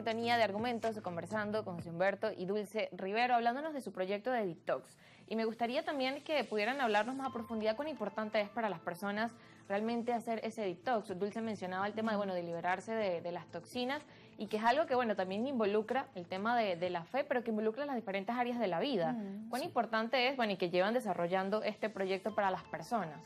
sintonía de Argumentos, conversando con José Humberto y Dulce Rivero, hablándonos de su proyecto de detox. Y me gustaría también que pudieran hablarnos más a profundidad cuán importante es para las personas realmente hacer ese detox. Dulce mencionaba el tema de, bueno, de liberarse de las toxinas, y que es algo que, bueno, también involucra el tema de la fe, pero que involucra las diferentes áreas de la vida. Cuán importante es, bueno, y que llevan desarrollando este proyecto para las personas.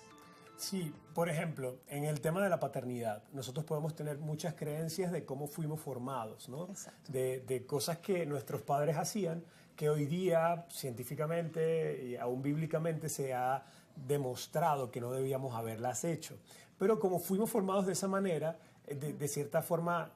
Sí, por ejemplo, en el tema de la paternidad, nosotros podemos tener muchas creencias de cómo fuimos formados, ¿no? De cosas que nuestros padres hacían, que hoy día científicamente y aún bíblicamente se ha demostrado que no debíamos haberlas hecho. Pero como fuimos formados de esa manera, de cierta forma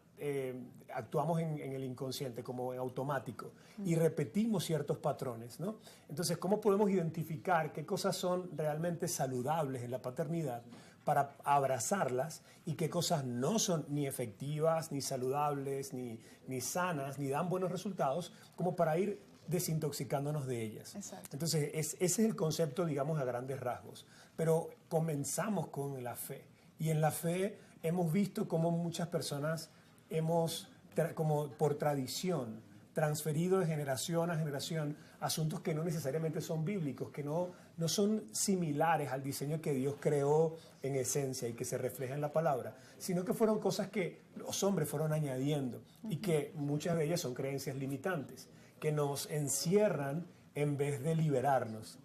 actuamos en el inconsciente, como en automático, y repetimos ciertos patrones, ¿no? Entonces, ¿cómo podemos identificar qué cosas son realmente saludables en la paternidad para abrazarlas y qué cosas no son ni efectivas, ni saludables, ni sanas, ni dan buenos resultados, como para ir desintoxicándonos de ellas? Exacto. Entonces, ese es el concepto, digamos, a grandes rasgos. Pero comenzamos con la fe. Y en la fe hemos visto cómo muchas personas hemos, como por tradición, transferido de generación a generación asuntos que no necesariamente son bíblicos, que no son similares al diseño que Dios creó en esencia y que se refleja en la palabra, sino que fueron cosas que los hombres fueron añadiendo y que muchas de ellas son creencias limitantes, que nos encierran en vez de liberarnos.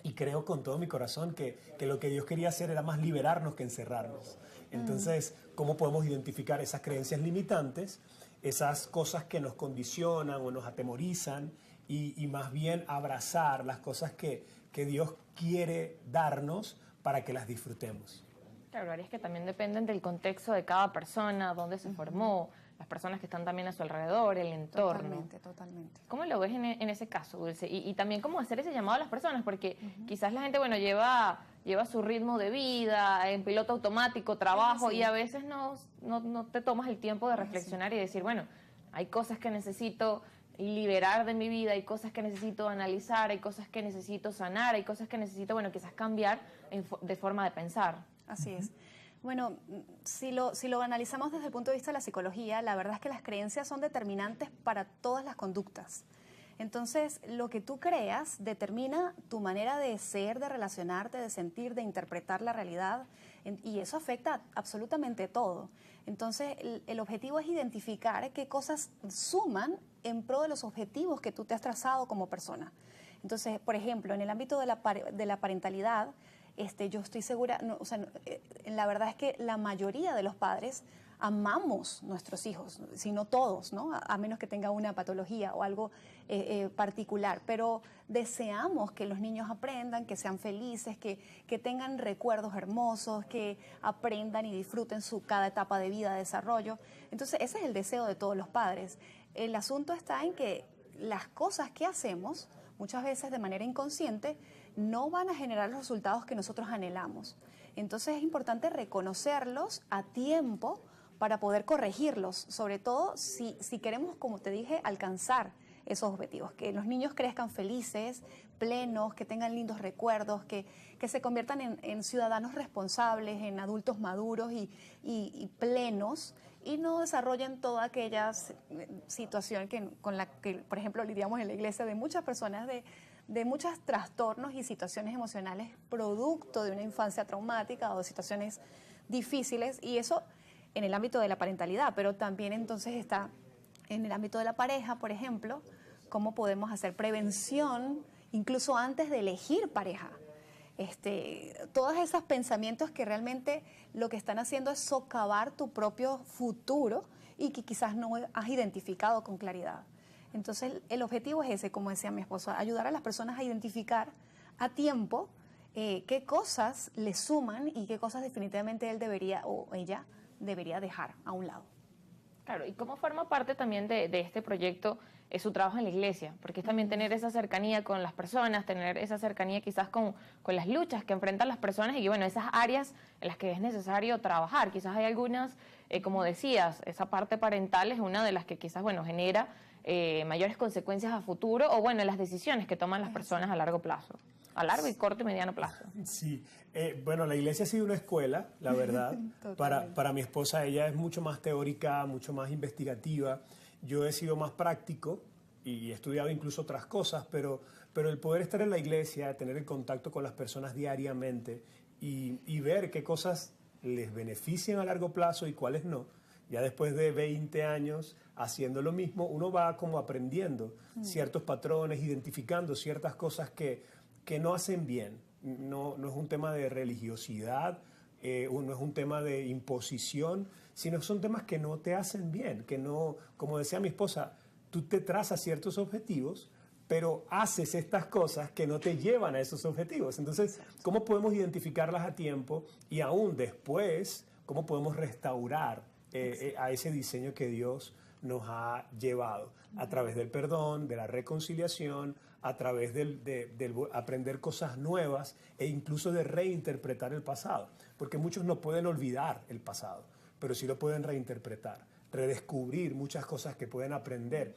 Y creo con todo mi corazón que lo que Dios quería hacer era más liberarnos que encerrarnos. Entonces, ¿cómo podemos identificar esas creencias limitantes, esas cosas que nos condicionan o nos atemorizan, y más bien abrazar las cosas que Dios quiere darnos para que las disfrutemos? Claro, áreas que también dependen del contexto de cada persona, dónde se formó, las personas que están también a su alrededor, el entorno. Totalmente. ¿Cómo lo ves en ese caso, Dulce? Y también cómo hacer ese llamado a las personas, porque quizás la gente, bueno, lleva su ritmo de vida, en piloto automático, trabajo, y a veces no te tomas el tiempo de reflexionar y decir, bueno, hay cosas que necesito liberar de mi vida, hay cosas que necesito analizar, hay cosas que necesito sanar, hay cosas que necesito, bueno, quizás cambiar de forma de pensar. Así es. Bueno, si lo analizamos desde el punto de vista de la psicología, la verdad es que las creencias son determinantes para todas las conductas. Entonces, lo que tú creas determina tu manera de ser, de relacionarte, de sentir, de interpretar la realidad, y eso afecta absolutamente todo. Entonces, el objetivo es identificar qué cosas suman en pro de los objetivos que tú te has trazado como persona. Entonces, por ejemplo, en el ámbito de la parentalidad, yo estoy segura, la verdad es que la mayoría de los padres amamos nuestros hijos, si no todos, ¿no? A menos que tenga una patología o algo particular, pero deseamos que los niños aprendan, que sean felices, que tengan recuerdos hermosos, que aprendan y disfruten cada etapa de vida, de desarrollo. Entonces, ese es el deseo de todos los padres. El asunto está en que las cosas que hacemos, muchas veces de manera inconsciente, no van a generar los resultados que nosotros anhelamos. Entonces es importante reconocerlos a tiempo para poder corregirlos, sobre todo si queremos, como te dije, alcanzar esos objetivos, que los niños crezcan felices, plenos, que tengan lindos recuerdos, que se conviertan en ciudadanos responsables, en adultos maduros y plenos, y no desarrollen toda aquella situación con la que, por ejemplo, lidiamos en la iglesia, de muchas personas, de muchos trastornos y situaciones emocionales producto de una infancia traumática o de situaciones difíciles, y eso en el ámbito de la parentalidad, pero también entonces está en el ámbito de la pareja, por ejemplo, cómo podemos hacer prevención incluso antes de elegir pareja. Todos esos pensamientos que realmente lo que están haciendo es socavar tu propio futuro y que quizás no has identificado con claridad. Entonces el objetivo es ese, como decía mi esposo, ayudar a las personas a identificar a tiempo qué cosas le suman y qué cosas definitivamente él debería o ella debería dejar a un lado. Claro, y cómo forma parte también de este proyecto su trabajo en la iglesia, porque es también tener esa cercanía con las personas, tener esa cercanía quizás con las luchas que enfrentan las personas y bueno, esas áreas en las que es necesario trabajar. Quizás hay algunas, como decías, esa parte parental es una de las que quizás, bueno, genera mayores consecuencias a futuro o bueno, las decisiones que toman las personas a largo plazo. A largo y corto y mediano plazo. Sí, bueno, la iglesia ha sido una escuela, la verdad. para mi esposa, ella es mucho más teórica, mucho más investigativa, Yo he sido más práctico y he estudiado incluso otras cosas, pero el poder estar en la iglesia, tener el contacto con las personas diariamente y ver qué cosas les benefician a largo plazo y cuáles no. Ya después de 20 años haciendo lo mismo, uno va como aprendiendo ciertos patrones, identificando ciertas cosas que no hacen bien. No es un tema de religiosidad, no es un tema de imposición, sino son temas que no te hacen bien, que no, como decía mi esposa, tú te trazas ciertos objetivos, pero haces estas cosas que no te llevan a esos objetivos. Entonces, ¿cómo podemos identificarlas a tiempo y aún después, cómo podemos restaurar a ese diseño que Dios nos ha llevado? A través del perdón, de la reconciliación, a través del aprender cosas nuevas e incluso de reinterpretar el pasado. Porque muchos no pueden olvidar el pasado, pero sí lo pueden reinterpretar, redescubrir muchas cosas que pueden aprender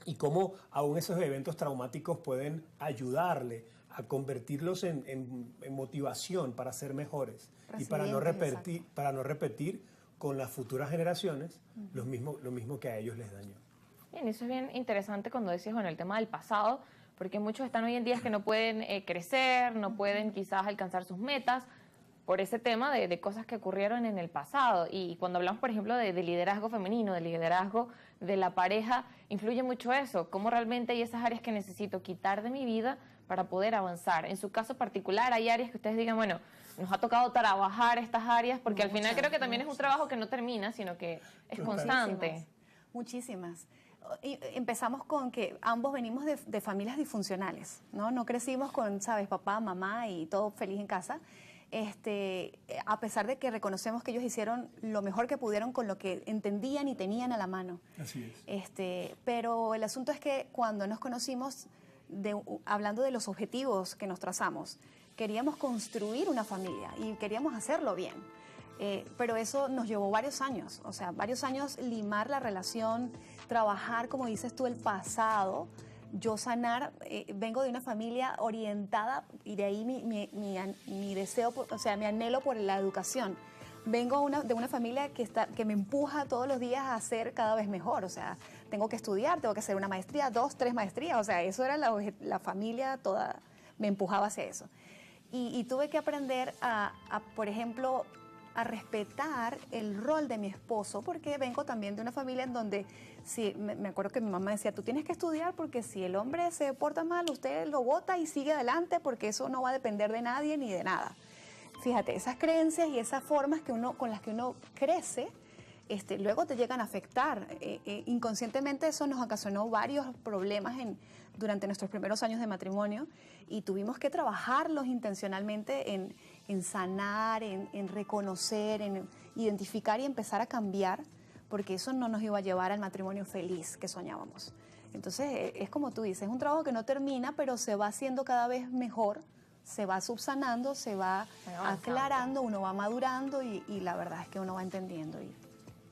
y cómo aún esos eventos traumáticos pueden ayudarle a convertirlos en motivación para ser mejores y para no repetir con las futuras generaciones lo mismo que a ellos les dañó. Bien, eso es bien interesante cuando decís, bueno, el tema del pasado, porque muchos están hoy en día que no pueden crecer, no pueden quizás alcanzar sus metas por ese tema de cosas que ocurrieron en el pasado. Y cuando hablamos, por ejemplo, de liderazgo femenino, de liderazgo de la pareja, influye mucho eso, cómo realmente hay esas áreas que necesito quitar de mi vida para poder avanzar. En su caso particular, hay áreas que ustedes digan, bueno, nos ha tocado trabajar estas áreas, porque al final creo que también es un trabajo que no termina, sino que es constante. Muchísimas. Y empezamos con que ambos venimos de familias disfuncionales, ¿no? No crecimos con, ¿sabes?, papá, mamá y todo feliz en casa. A pesar de que reconocemos que ellos hicieron lo mejor que pudieron con lo que entendían y tenían a la mano. Así es. Pero el asunto es que cuando nos conocimos, hablando de los objetivos que nos trazamos, queríamos construir una familia y queríamos hacerlo bien. Pero eso nos llevó varios años, o sea, varios años limar la relación, trabajar, como dices tú, el pasado. Yo sanar, vengo de una familia orientada y de ahí mi deseo, o sea, mi anhelo por la educación. Vengo de una familia que me empuja todos los días a ser cada vez mejor, o sea, tengo que estudiar, tengo que hacer una maestría, 2, 3 maestrías, o sea, eso era la familia toda, me empujaba hacia eso. Y tuve que aprender por ejemplo, a respetar el rol de mi esposo, porque vengo también de una familia en donde, me acuerdo que mi mamá decía, tú tienes que estudiar porque si el hombre se porta mal, usted lo bota y sigue adelante porque eso no va a depender de nadie ni de nada. Fíjate, esas creencias y esas formas con las que uno crece, luego te llegan a afectar. Inconscientemente eso nos ocasionó varios problemas durante nuestros primeros años de matrimonio y tuvimos que trabajarlos intencionalmente en sanar, en reconocer, en identificar y empezar a cambiar, porque eso no nos iba a llevar al matrimonio feliz que soñábamos. Entonces, es como tú dices, es un trabajo que no termina, pero se va haciendo cada vez mejor, se va subsanando, se va aclarando, uno va madurando y la verdad es que uno va entendiendo.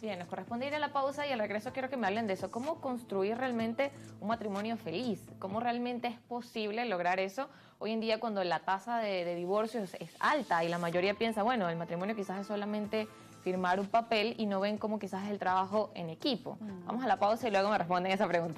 Bien, nos corresponde ir a la pausa y al regreso quiero que me hablen de eso. ¿Cómo construir realmente un matrimonio feliz? ¿Cómo realmente es posible lograr eso? Hoy en día cuando la tasa de divorcios es alta y la mayoría piensa, bueno, el matrimonio quizás es solamente firmar un papel y no ven cómo quizás es el trabajo en equipo. Vamos a la pausa y luego me responden esa pregunta.